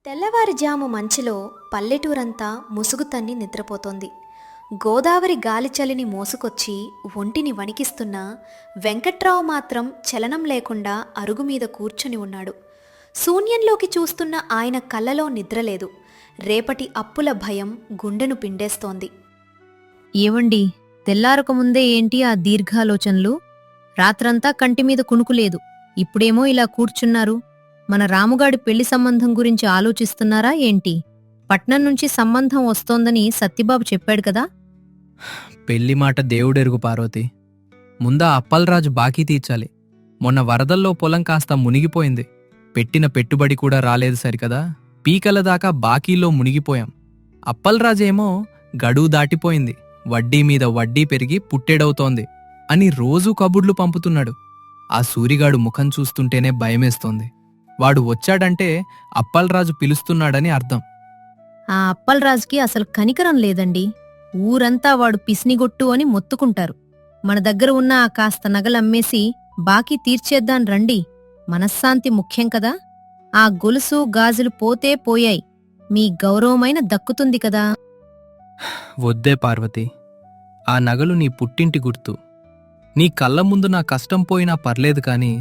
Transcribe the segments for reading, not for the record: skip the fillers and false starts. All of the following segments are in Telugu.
తెల్లవారుజాము మంచులో పల్లెటూరంతా ముసుగుతన్ని నిద్రపోతోంది. గోదావరి గాలిచలిని మోసుకొచ్చి ఒంటిని వణికిస్తున్న వెంకట్రావు మాత్రం చలనం లేకుండా అరుగుమీద కూర్చుని ఉన్నాడు. శూన్యంలోకి చూస్తున్న ఆయన కళ్ళలో నిద్రలేదు. రేపటి అప్పుల భయం గుండెను పిండేస్తోంది. ఏవండి, తెల్లారకముందే ఏంటి ఆ దీర్ఘాలోచనలు? రాత్రంతా కంటిమీద కునుకులేదు, ఇప్పుడేమో ఇలా కూర్చున్నారు. మన రాముగాడి పెళ్లి సంబంధం గురించి ఆలోచిస్తున్నారా ఏంటి? పట్నం నుంచి సంబంధం వస్తోందని సత్యబాబు చెప్పాడు కదా. పెళ్లి మాట దేవుడెరుగు పార్వతి. ముందా అప్పలరాజు బాకీ తీర్చాలి. మొన్న వరదల్లో పొలం కాస్త మునిగిపోయింది. పెట్టిన పెట్టుబడి కూడా రాలేదు సరికదా. పీకల దాకా బాకీలో మునిగిపోయాం. అప్పలరాజేమో గడువు దాటిపోయింది, వడ్డీ మీద వడ్డీ పెరిగి పుట్టెడవుతోంది అని రోజూ కబుర్లు పంపుతున్నాడు. ఆ సూరిగాడు ముఖం చూస్తుంటేనే భయమేస్తోంది. వాడు వచ్చాడంటే అప్పలరాజు పిలుస్తున్నాడని అర్థం. ఆ అప్పలరాజుకి అసలు కనికరం లేదండి. ఊరంతా వాడు పిసినిగొట్టు అని మొత్తుకుంటారు. మన దగ్గర ఉన్న ఆ కాస్త నగలమ్మేసి బాకీ తీర్చేద్దాం రండి. మనశ్శాంతి ముఖ్యం కదా. ఆ గొలుసు గాజులు పోతే పోయాయి, మీ గౌరవమైన దక్కుతుంది కదా. వద్దే పార్వతి, ఆ నగలు నీ పుట్టింటి గుర్తు. నీ కళ్ళ ముందు నా కష్టం పోయినా పర్లేదు కాని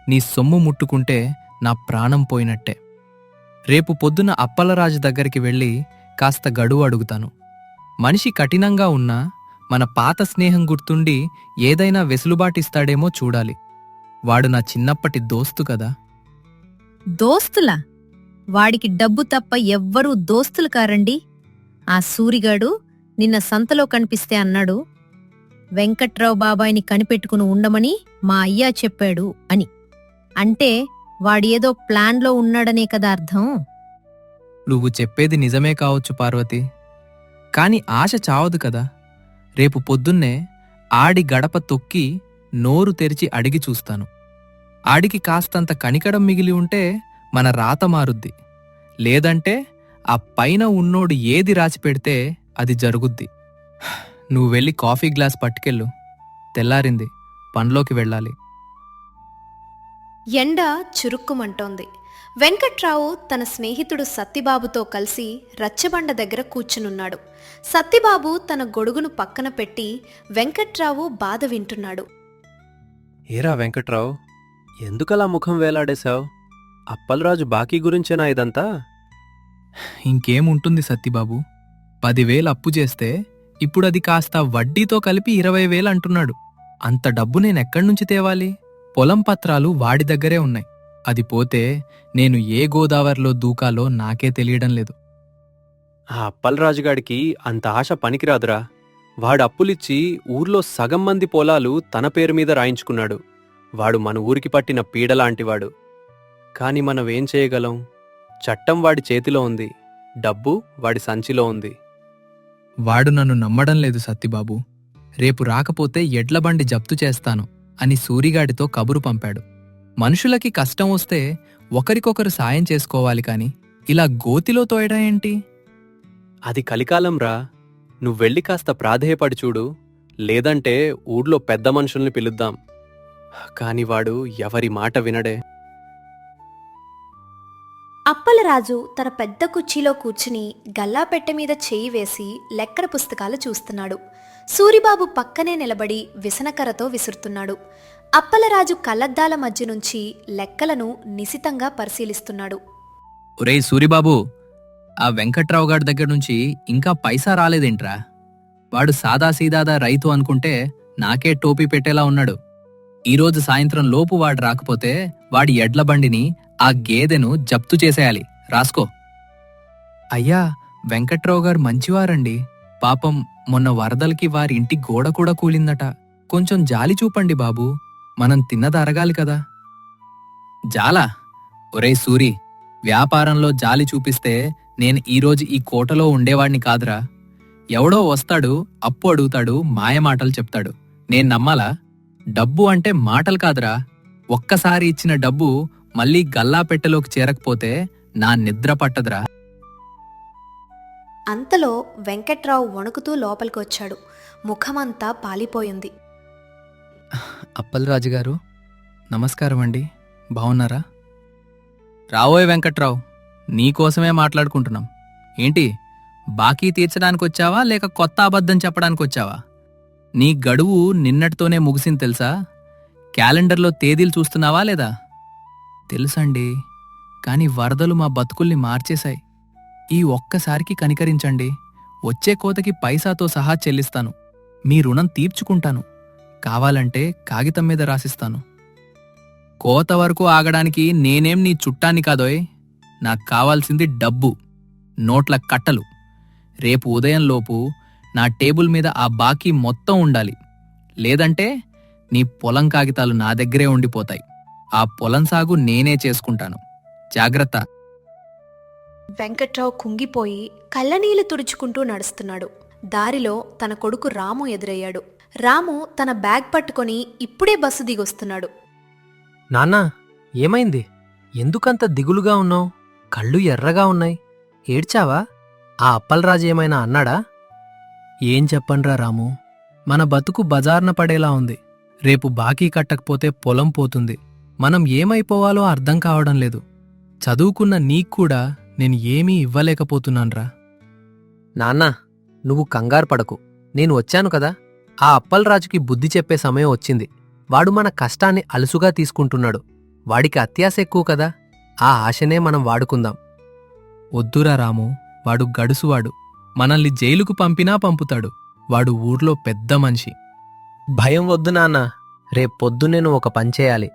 నీ సొమ్ము ముట్టుకుంటే నా ప్రాణం పోయినట్టే. రేపు పొద్దున అప్పలరాజు దగ్గరికి వెళ్ళి కాస్త గడువు అడుగుతాను. మనిషి కఠినంగా ఉన్నా మన పాత స్నేహం గుర్తుండి ఏదైనా వెసులుబాటిస్తాడేమో చూడాలి. వాడు నా చిన్నప్పటి దోస్తు కదా. దోస్తులా? వాడికి డబ్బు తప్ప ఎవ్వరూ దోస్తులు కారండి. ఆ సూరిగాడు నిన్న సంతలో కనిపిస్తే అన్నాడు, వెంకట్రావు బాబాయిని కనిపెట్టుకుని ఉండమని మా అయ్యా చెప్పాడు అని. అంటే వాడేదో ప్లాన్లో ఉన్నాడనే కదా అర్థం. నువ్వు చెప్పేది నిజమే కావచ్చు పార్వతి, కాని ఆశ చావదు కదా. రేపు పొద్దున్నే ఆడి గడప తొక్కి నోరు తెరిచి అడిగి చూస్తాను. ఆడికి కాస్తంత కనికడం మిగిలి ఉంటే మన రాత మారుద్ది. లేదంటే ఆ పైన ఉన్నోడు ఏది రాసిపెడితే అది జరుగుద్ది. నువ్వు వెళ్ళి కాఫీ గ్లాస్ పట్టుకెళ్ళు. తెల్లారింది, పనిలోకి వెళ్ళాలి. ఎండ చురుక్కుమంటోంది. వెంకట్రావు తన స్నేహితుడు సత్తిబాబుతో కలిసి రచ్చబండ దగ్గర కూర్చునున్నాడు. సత్తిబాబు తన గొడుగును పక్కన పెట్టి వెంకట్రావు బాధ వింటున్నాడు. ఏరా వెంకట్రావు, ఎందుకలా ముఖం వేలాడేశావు? అప్పలరాజు బాకీ గురించేనా ఇదంతా? ఇంకేముంటుంది సత్తిబాబు, 10,000 అప్పు చేస్తే ఇప్పుడది కాస్త వడ్డీతో కలిపి 20,000 అంటున్నాడు. అంత డబ్బు నేనెక్కడ్నుంచి తేవాలి? పొలం పత్రాలు వాడి దగ్గరే ఉన్నాయి. అది పోతే నేను ఏ గోదావరిలో దూకాలో నాకే తెలియడం లేదు. ఆ అప్పలరాజుగాడికి అంత ఆశ పనికిరాదురా. వాడు అప్పులిచ్చి ఊర్లో సగం మంది పొలాలు తన పేరు మీద రాయించుకున్నాడు. వాడు మన ఊరికి పట్టిన పీడలాంటివాడు. కాని మనమేం చేయగలం? చట్టం వాడి చేతిలో ఉంది, డబ్బు వాడి సంచిలో ఉంది. వాడు నన్ను నమ్మడం లేదు సత్తిబాబు. రేపు రాకపోతే ఎడ్లబండి జప్తు చేస్తాను అని సూరిగాడితో కబురు పంపాడు. మనుషులకి కష్టం వస్తే ఒకరికొకరు సాయం చేసుకోవాలి కాని ఇలా గోతిలో తోయడం ఏంటి? అది కలికాలంరా. నువ్వెళ్ళి కాస్త ప్రాధేయపడి చూడు. లేదంటే ఊర్లో పెద్ద మనుషుల్ని పిలుద్దాం. కాని వాడు ఎవరి మాట వినడే. అప్పలరాజు తన పెద్ద కుర్చీలో కూర్చుని గల్లాపెట్టె మీద చేయి వేసి లెక్కల పుస్తకాలు చూస్తున్నాడు. సూరిబాబు పక్కనే నిలబడి విసనకరతో విసురుతున్నాడు. అప్పలరాజు కళ్ళద్దాల మధ్య నుంచి లెక్కలను నిశితంగా పరిశీలిస్తున్నాడు. ఒరేయ్ సూరిబాబు, ఆ వెంకట్రావు గారి దగ్గర నుంచి ఇంకా పైసా రాలేదేంట్రా? వాడు సాదాసీదాదా రైతు అనుకుంటే నాకే టోపీ పెట్టేలా ఉన్నాడు. ఈరోజు సాయంత్రం లోపు వాడు రాకపోతే వాడి ఎడ్ల బండిని, ఆ గేదెను జప్తు చేసేయాలి. రాసుకో. అయ్యా, వెంకట్రావు గారు మంచివారండి. పాపం మొన్న వరదలకి వారి ఇంటి గోడ కూడా కూలిందట. కొంచెం జాలి చూపండి బాబూ, మనం తిన్నది అరగాలి కదా. జాలా? ఒరేయ్ సూరి, వ్యాపారంలో జాలి చూపిస్తే నేను ఈరోజు ఈ కోటలో ఉండేవాణ్ణి కాదురా. ఎవడో వస్తాడు, అప్పు అడుగుతాడు, మాయమాటలు చెప్తాడు. నేను నమ్మాలా? డబ్బు అంటే మాటలు కాదురా. ఒక్కసారి ఇచ్చిన డబ్బు మళ్ళీ గల్లాపెట్టెలోకి చేరకపోతే నా నిద్ర పట్టదురా. అంతలో వెంకట్రావు వణుకుతూ లోపలికొచ్చాడు. ముఖమంతా పాలిపోయింది. అప్పలరాజు గారు, నమస్కారం అండి. బావున్నారా? రావోయ్ వెంకట్రావు, నీకోసమే మాట్లాడుకుంటున్నాం. ఏంటి, బాకీ తీర్చడానికొచ్చావా లేక కొత్త అబద్ధం చెప్పడానికొచ్చావా? నీ గడువు నిన్నటితోనే ముగిసింది తెలుసా? క్యాలెండర్లో తేదీలు చూస్తున్నావా లేదా? తెలుసండి, కాని వరదలు మా బతుకుల్ని మార్చేశాయి. ఈ ఒక్కసారికి కనికరించండి. వచ్చే కోతకి పైసాతో సహా చెల్లిస్తాను. మీ రుణం తీర్చుకుంటాను. కావాలంటే కాగితం మీద రాసిస్తాను. కోత వరకు ఆగడానికి నేనేం నీ చుట్టాన్ని కాదోయ్. నాకు కావాల్సింది డబ్బు, నోట్ల కట్టలు. రేపు ఉదయంలోపు నా టేబుల్ మీద ఆ బాకీ మొత్తం ఉండాలి. లేదంటే నీ పొలం కాగితాలు నా దగ్గరే ఉండిపోతాయి. ఆ పొలం సాగు నేనే చేసుకుంటాను. జాగ్రత్త. వెంకట్రావు కుంగిపోయి కళ్ళనీళ్లు తుడుచుకుంటూ నడుస్తున్నాడు. దారిలో తన కొడుకు రాము ఎదురయ్యాడు. రాము తన బ్యాగ్ పట్టుకొని ఇప్పుడే బస్సు దిగొస్తున్నాడు. నాన్నా, ఏమైంది? ఎందుకంత దిగులుగా ఉన్నావు? కళ్ళు ఎర్రగా ఉన్నాయి. ఏడ్చావా? ఆ అప్పలరాజు ఏమైనా అన్నాడా? ఏం చెప్పన్రా రాము, మన బతుకు బజార్న పడేలా ఉంది. రేపు బాకీ కట్టకపోతే పొలం పోతుంది. మనం ఏమైపోవాలో అర్థం కావడం లేదు. చదువుకున్న నీక్కూడా నేను ఏమీ ఇవ్వలేకపోతున్నాన్రా. నాన్నా, నువ్వు కంగారు పడకు. నేను వచ్చాను కదా. ఆ అప్పలరాజుకి బుద్ధి చెప్పే సమయం వచ్చింది. వాడు మన కష్టాన్ని అలుసుగా తీసుకుంటున్నాడు. వాడికి అత్యాశ ఎక్కువ కదా. ఆ ఆశనే మనం వాడుకుందాం. వద్దురా రాము, వాడు గడుసువాడు. మనల్ని జైలుకు పంపినా పంపుతాడు. వాడు ఊర్లో పెద్ద మనిషి. భయం వద్దు నాన్న. రేపొద్దునే నువ్వు ఒక పనిచేయాలి.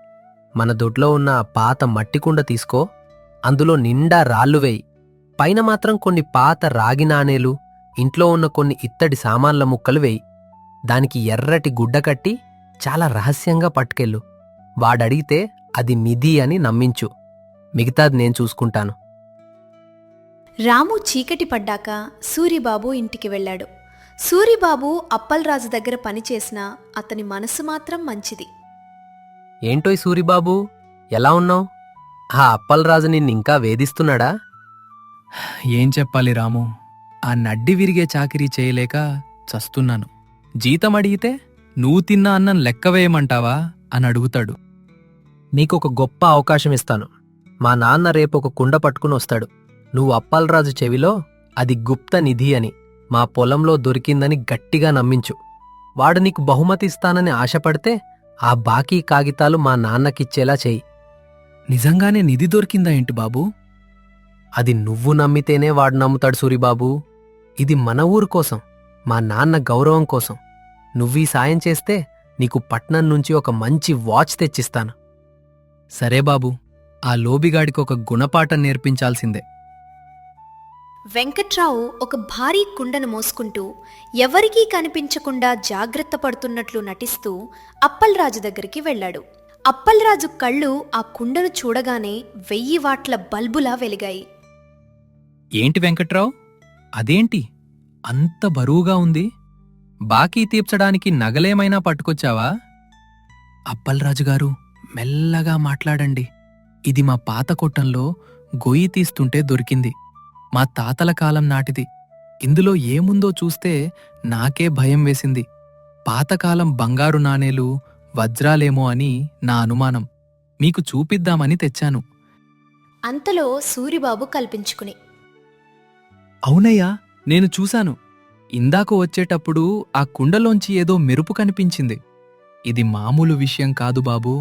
మన దొడ్లో ఉన్న పాత మట్టికుండ తీసుకో. అందులో నిండా రాళ్ళు వేయి. పైన మాత్రం కొన్ని పాత రాగి నాణేలు, ఇంట్లో ఉన్న కొన్ని ఇత్తడి సామాన్ల ముక్కలు వేయి. దానికి ఎర్రటి గుడ్డ కట్టి చాలా రహస్యంగా పట్టుకెళ్ళు. వాడడిగితే అది నిధి అని నమ్మించు. మిగతాది నేను చూసుకుంటాను. రాము చీకటి పడ్డాక సూరిబాబు ఇంటికి వెళ్ళాడు. సూరిబాబు అప్పలరాజు దగ్గర పనిచేసినా అతని మనసు మాత్రం మంచిది. ఏంటోయ్ సూరిబాబు, ఎలా ఉన్నావు? ఆ అప్పలరాజు నిన్నింకా వేధిస్తున్నాడా? ఏం చెప్పాలి రాము, ఆ నడ్డి విరిగే చాకిరీ చేయలేక చస్తున్నాను. జీతం అడిగితే నువ్వు తిన్న అన్నం లెక్కవేయమంటావా అని అడుగుతాడు. నీకొక గొప్ప అవకాశం ఇస్తాను. మా నాన్న రేపు ఒక కుండ పట్టుకుని వస్తాడు. నువ్వు అప్పలరాజు చెవిలో అది గుప్త నిధి అని, మా పొలంలో దొరికిందని గట్టిగా నమ్మించు. వాడు నీకు బహుమతి ఇస్తానని ఆశపడితే ఆ బాకీ కాగితాలు మా నాన్నకిచ్చేలా చెయ్యి. నిజంగానే నిధి దొరికిందా ఏంటి బాబూ? అది నువ్వు నమ్మితేనే వాడు నమ్ముతాడు సూరిబాబు. ఇది మన ఊరు కోసం, మా నాన్న గౌరవం కోసం. నువ్వీ సాయం చేస్తే నీకు పట్నం నుంచి ఒక మంచి వాచ్ తెచ్చిస్తాను. సరే బాబూ, ఆ లోబిగాడికి ఒక గుణపాఠం నేర్పించాల్సిందే. వెంకట్రావు ఒక భారీ కుండను మోసుకుంటూ ఎవరికీ కనిపించకుండా జాగ్రత్త పడుతున్నట్లు నటిస్తూ అప్పలరాజు దగ్గరికి వెళ్ళాడు. అప్పలరాజు కళ్ళు ఆ కుండను చూడగానే 1000 వాట్ల బల్బులా వెలిగాయి. ఏంటి వెంకట్రావు, అదేంటి అంత బరువుగా ఉంది? బాకీ తీర్చడానికి నగలేమైనా పట్టుకొచ్చావా? అప్పలరాజుగారు, మెల్లగా మాట్లాడండి. ఇది మా పాత కొట్టంలో గొయ్యి తీస్తుంటే దొరికింది. మా తాతల కాలం నాటిది. ఇందులో ఏముందో చూస్తే నాకే భయం వేసింది. పాతకాలం బంగారు నాణేలు, వజ్రాలేమో అని నా అనుమానం. మీకు చూపిద్దామని తెచ్చాను. అంతలో సూరిబాబు కల్పించుకుని, అవునయ్యా, నేను చూశాను. ఇందాక వచ్చేటప్పుడు ఆ కుండలోంచి ఏదో మెరుపు కనిపించింది. ఇది మామూలు విషయం కాదు బాబూ.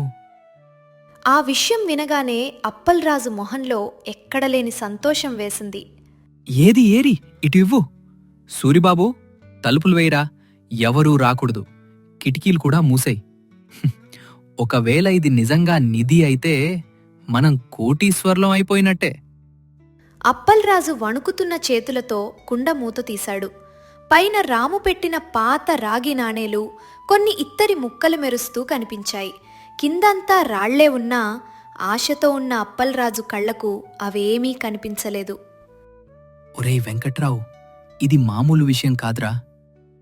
ఆ విషయం వినగానే అప్పలరాజు మొహంలో ఎక్కడలేని సంతోషం వేసింది. ఏది ఏరి, ఇటు ఇవ్వు. సూరిబాబు, తలుపులు వేయరా. ఎవరూ రాకూడదు. కిటికీలు కూడా మూసేయ్. ఒకవేళ ఇది నిజంగా నిధి అయితే మనం కోటీశ్వర్లం అయిపోయినట్టే. అప్పలరాజు వణుకుతున్న చేతులతో కుండ మూత తీశాడు. పైన రాము పెట్టిన పాత రాగి నాణేలు, కొన్ని ఇత్తడి ముక్కలు మెరుస్తూ కనిపించాయి. కిందంతా రాళ్లే ఉన్నా ఆశతో ఉన్న అప్పలరాజు కళ్లకు అవేమీ కనిపించలేదు. ఒరేయ్ వెంకట్రావు, ఇది మామూలు విషయం కాదురా.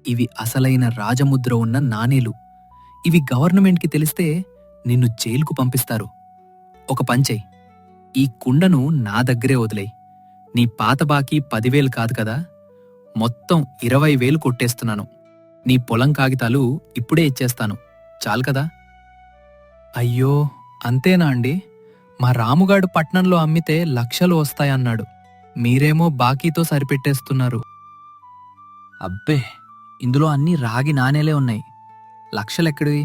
ఇవి అసలైన రాజముద్ర ఉన్న నాణేలు. ఇవి గవర్నమెంట్కి తెలిస్తే నిన్ను జైలుకు పంపిస్తారు. ఒక పంచెయ్, ఈ కుండను నా దగ్గరే వదిలేయ్. నీ పాత బాకీ 10,000 కాదు కదా, మొత్తం 20,000 కొట్టేస్తున్నాను. నీ పొలం కాగితాలు ఇప్పుడే ఇచ్చేస్తాను. చాలు కదా? అయ్యో, అంతేనా అండి? మా రాముగాడు పట్నంలో అమ్మితే లక్షలు వస్తాయన్నాడు. మీరేమో బాకీతో సరిపెట్టేస్తున్నారు. అబ్బే, ఇందులో అన్నీ రాగి నాణేలే ఉన్నాయి. లక్షలెక్కడివి?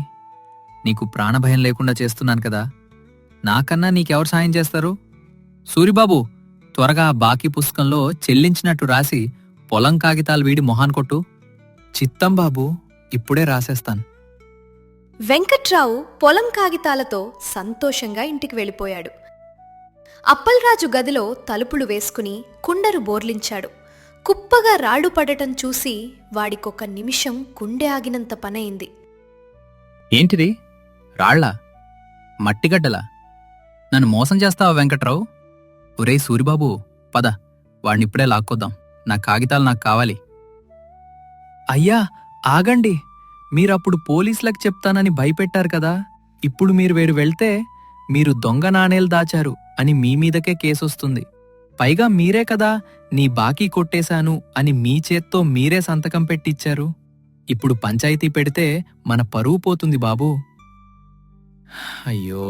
నీకు ప్రాణభయం లేకుండా చేస్తున్నాను కదా. నాకన్నా నీకెవరు సాయం చేస్తారు? సూరిబాబు, త్వరగా ఆ బాకీ పుస్తకంలో చెల్లించినట్టు రాసి పొలం కాగితాలు వీడి మొహాన్ కొట్టు. చిత్తం బాబు, ఇప్పుడే రాసేస్తాను. వెంకట్రావు పొలం కాగితాలతో సంతోషంగా ఇంటికి వెళ్ళిపోయాడు. అప్పల్రాజు గదిలో తలుపులు వేసుకుని కుండరు బోర్లించాడు. కుప్పగా రాళ్లు పడటం చూసి వాడికొక నిమిషం గుండె ఆగినంత పనయింది. ఏంటిది? రాళ్ళా? మట్టిగడ్డలా? నన్ను మోసం చేస్తావా వెంకట్రావు? ఒరేయ్ సూరిబాబు, పద, వాడినిప్పుడే లాక్కొద్దాం. నా కాగితాలు నాకు కావాలి. అయ్యా, ఆగండి. మీరప్పుడు పోలీసులకు చెప్తానని భయపెట్టారు కదా. ఇప్పుడు మీరు వెళ్తే మీరు దొంగ నాణేలు దాచారు అని మీ మీదకే కేసొస్తుంది. పైగా మీరే కదా నీ బాకీ కొట్టేశాను అని మీ చేత్తో మీరే సంతకం పెట్టిచ్చారు. ఇప్పుడు పంచాయతీ పెడితే మన పరువు పోతుంది బాబూ. అయ్యో,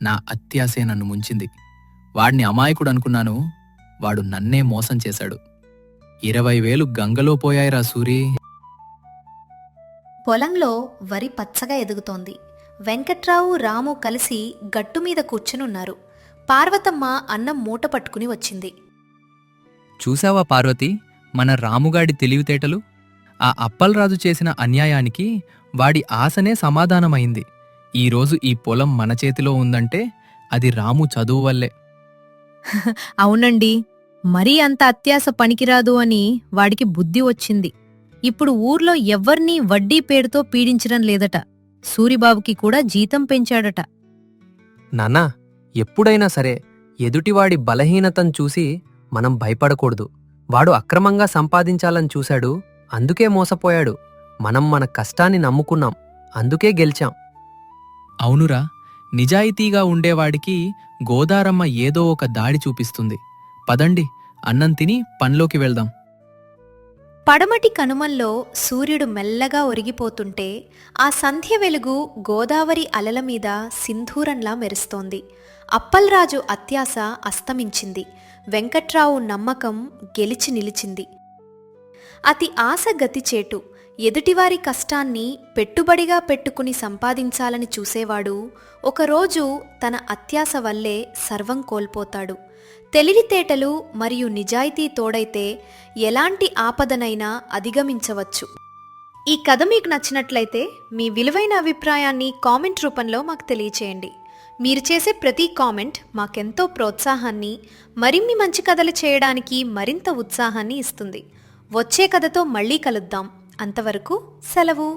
నా అత్యాశే నన్ను ముంచింది. వాడిని అమాయకుడు అనుకున్నాను, వాడు నన్నే మోసం చేశాడు. 20,000 గంగలో పోయాయిరా సూరి. పొలంలో వరి పచ్చగా ఎదుగుతోంది. వెంకట్రావు, రాము కలిసి గట్టుమీద కూర్చునున్నారు. పార్వతమ్మ అన్నం మూట పట్టుకుని వచ్చింది. చూశావా పార్వతి, మన రాముగాడి తెలివితేటలు? ఆ అప్పల్రాజు చేసిన అన్యాయానికి వాడి ఆశనే సమాధానమైంది. ఈరోజు ఈ పొలం మన చేతిలో ఉందంటే అది రాము చదువు వల్లే. అవునండి, మరీ అంత అత్యాశ పనికిరాదు అని వాడికి బుద్ధి వచ్చింది. ఇప్పుడు ఊర్లో ఎవ్వర్నీ వడ్డీ పేరుతో పీడించడం లేదట. సూరిబాబుకి కూడా జీతం పెంచాడట. నాన్నా, ఎప్పుడైనా సరే ఎదుటివాడి బలహీనతను చూసి మనం భయపడకూడదు. వాడు అక్రమంగా సంపాదించాలని చూశాడు, అందుకే మోసపోయాడు. మనం మన కష్టాన్ని నమ్ముకున్నాం, అందుకే గెలిచాం. అవునురా, నిజాయితీగా ఉండేవాడికి గోదారమ్మ ఏదో ఒక దాడి చూపిస్తుంది. పదండి, అన్నం తిని పనిలోకి వెళ్దాం. పడమటి కనుమల్లో సూర్యుడు మెల్లగా ఒరిగిపోతుంటే ఆ సంధ్య వెలుగు గోదావరి అలల మీద సింధూరంలా మెరుస్తోంది. అప్పల్రాజు అత్యాశ అస్తమించింది. వెంకట్రావు నమ్మకం గెలిచి నిలిచింది. అతి ఆశ గతిచేటు. ఎదుటివారి కష్టాన్ని పెట్టుబడిగా పెట్టుకుని సంపాదించాలని చూసేవాడు ఒకరోజు తన అత్యాశ వల్లే సర్వం కోల్పోతాడు. తెలివితేటలు మరియు నిజాయితీ తోడైతే ఎలాంటి ఆపదనైనా అధిగమించవచ్చు. ఈ కథ మీకు నచ్చినట్లయితే మీ విలువైన అభిప్రాయాన్ని కామెంట్ రూపంలో మాకు తెలియచేయండి. మీరు చేసే ప్రతి కామెంట్ మాకెంతో ప్రోత్సాహాన్ని, మరిన్ని మంచి కథలు చేయడానికి మరింత ఉత్సాహాన్ని ఇస్తుంది. వచ్చే కథతో మళ్ళీ కలుద్దాం. అంతవరకు సెలవు.